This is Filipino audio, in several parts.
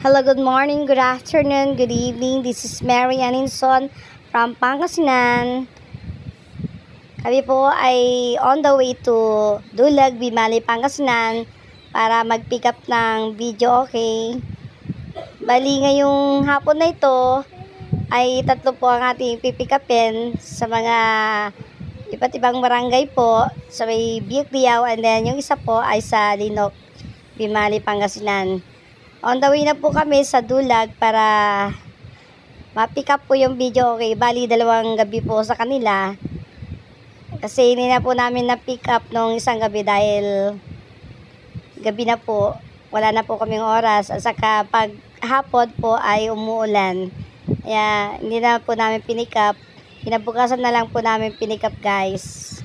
Hello, good morning, good afternoon, good evening. This is Mary Aninson from Pangasinan. Kami po ay on the way to Dulag, Bimali, Pangasinan para mag-pick up ng video, okay? Bali, ngayong hapon na ito ay tatlo po ang ating pipick upin sa mga iba't ibang barangay po sa may Biak-Diaw, and then yung isa po ay sa Linok, Bimali, Pangasinan. On the way na po kami sa Dulag para ma-pick up po yung video, okay? Bali, 2 gabi po sa kanila. Kasi hindi na po namin na-pick up nung isang gabi dahil gabi na po. Wala na po kaming oras. At saka pag hapon po ay umuulan. Kaya hindi na po namin pinick up. Kinabukasan na lang po namin pinick up, guys.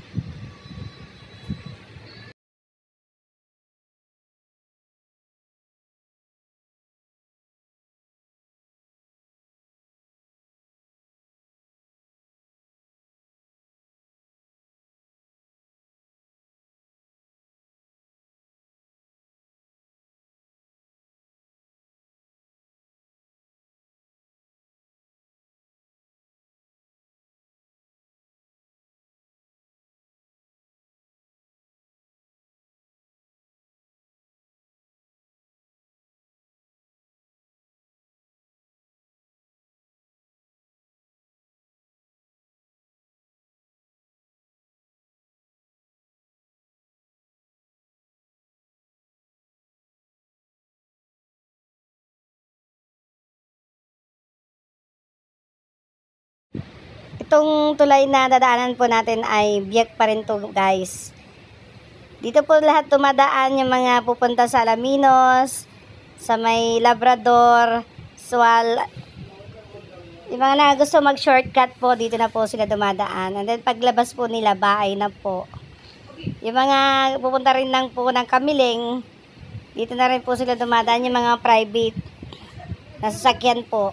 Itong tulay na dadaanan po natin ay biyak pa rin to, guys. Dito po lahat tumadaan yung mga pupunta sa Alaminos, sa may Labrador, Sual. Yung mga na gusto mag-shortcut po, dito na po sila dumadaan. And then paglabas po nila, bahay na po. Yung mga pupunta rin lang po ng Kamiling, dito na rin po sila dumadaan, yung mga private na sasakyan po.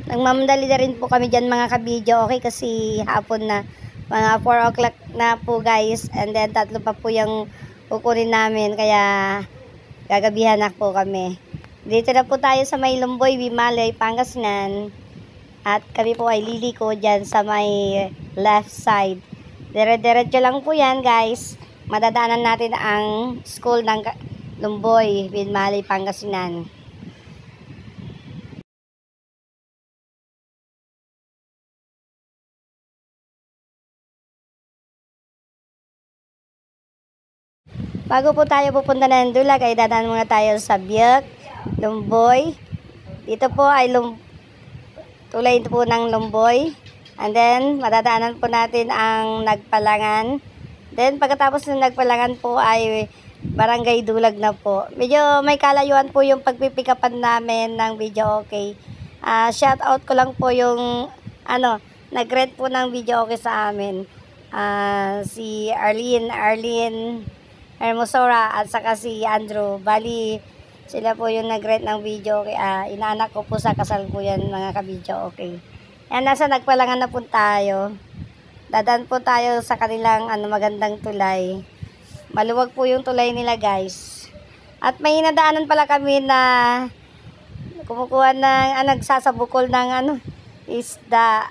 Nagmamadali na rin po kami dyan, mga kabidyo, okay? Kasi hapon na, mga 4 o'clock na po, guys. And then 3 pa po yung kukunin namin, kaya gagabihan na po kami. Dito na po tayo sa may Lumboy, Bimali, Pangasinan. At kami po ay liliko dyan sa may left side. Dire-diretso lang po yan, guys. Madadaanan natin ang school ng Lumboy, Bimali, Pangasinan. Bago po tayo pupunta ng Dulag, ay dadaan muna tayo sa Biak, Lumboy. Dito po ay tulay po ng Lumboy. And then, madadaanan po natin ang Nagpalangan. Then, pagkatapos ng Nagpalangan po ay Barangay Dulag na po. Medyo may kalayuan po yung pagpipikapan namin ng video, okay? Shout out ko lang po yung, nag-rent po ng video, okay, sa amin. Si Arlene Hermosora at saka si Andrew. Bali, sila po yung nag-rent ng video. Inaanak ko po sa kasal po yan, mga kabidyo, okay. Yan, nasa Nagpalangan na po tayo. Dadaan po tayo sa kanilang magandang tulay. Maluwag po yung tulay nila, guys. At may nadaanan pala kami na kumukuha ng, nagsasabukol ng isda.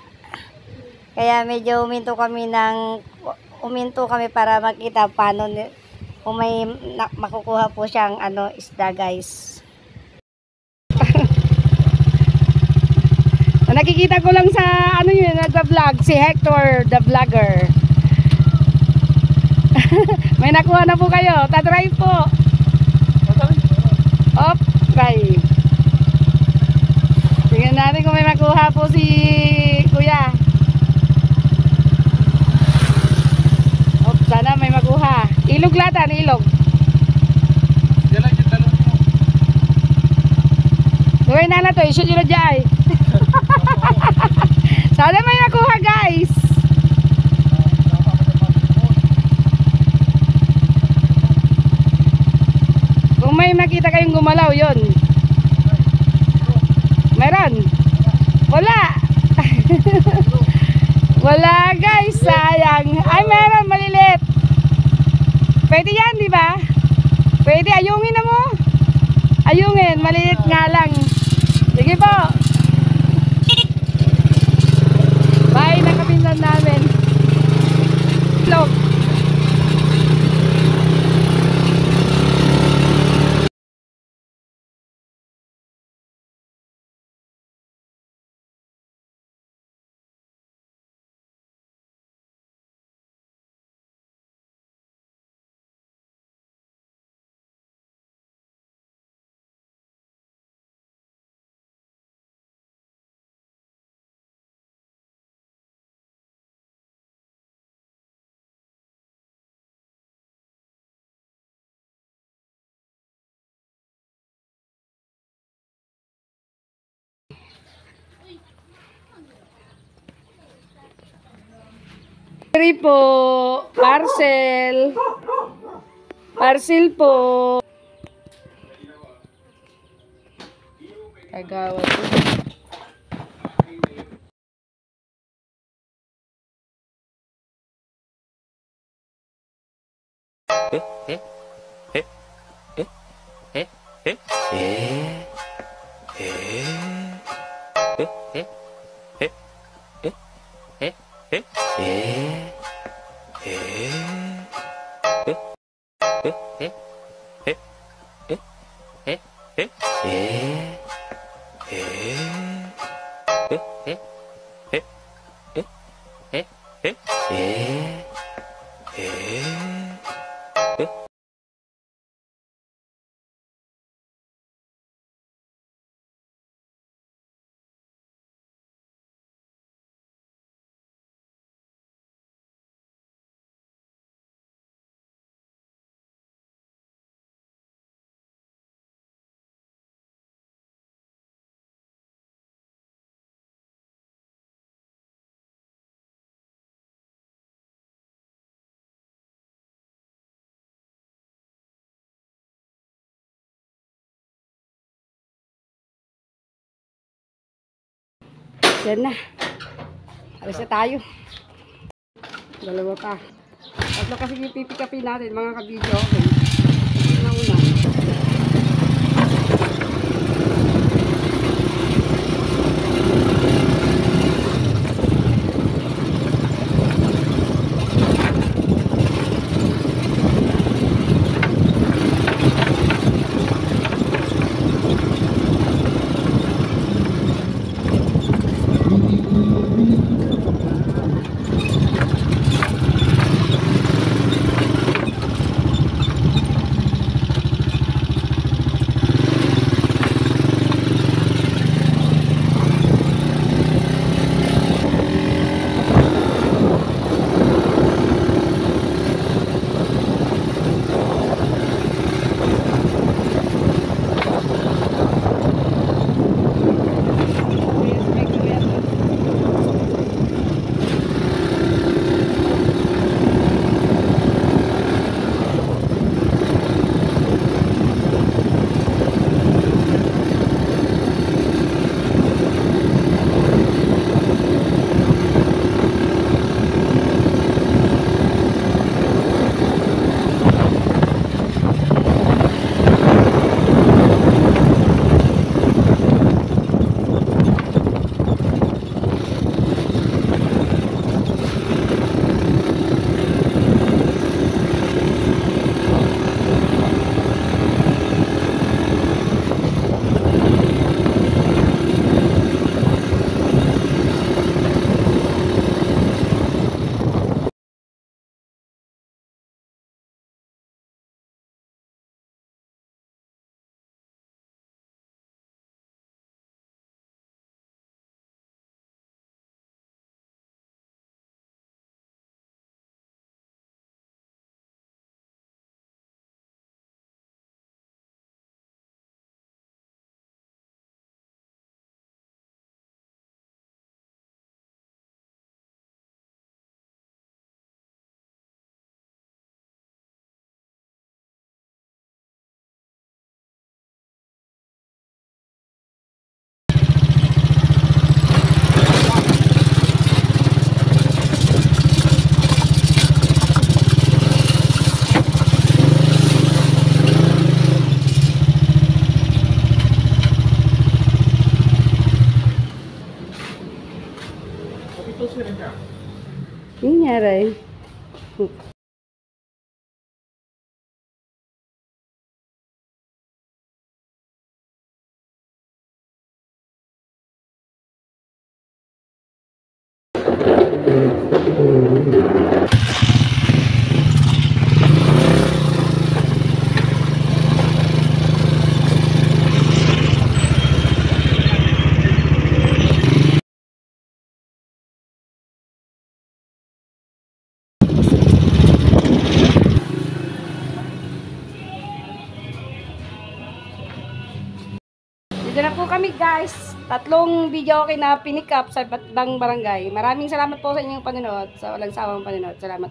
Kaya medyo uminto kami para makita paano kung may makukuha po siyang isda, guys. Nakikita ko lang sa yun, nagba-vlog si Hector the vlogger. May nakuha na po kayo. Tatry po. Op, try. Tingnan natin kung may makuha po si Kuya. Op, sana may makuha. Ilog latan, ilog. Gawin na to, isyot yun na dyan. Sana may nakuha, guys. Kung may makita kayong gumalaw, yun. Meron? Wala. Wala, guys, sayang. Ay, Pwede yan, di ba? Pwede, ayungin na mo. Ayungin, maliit nga lang. Sige po. Bye na kapinsan namin. Vlog. Sorry po, parcel. Parcel po. Tagawad po. Yan na. Alis na tayo. Dalawa pa. Tatlo kasi yung pipikapin natin mga kabidyo. Okay. Una-una. Yung nangyari. Dito na po kami guys. 3 video okay na pinikap sa iba't ibang barangay. Maraming salamat po sa inyong panonood. Sa walang sawang panonood. Salamat.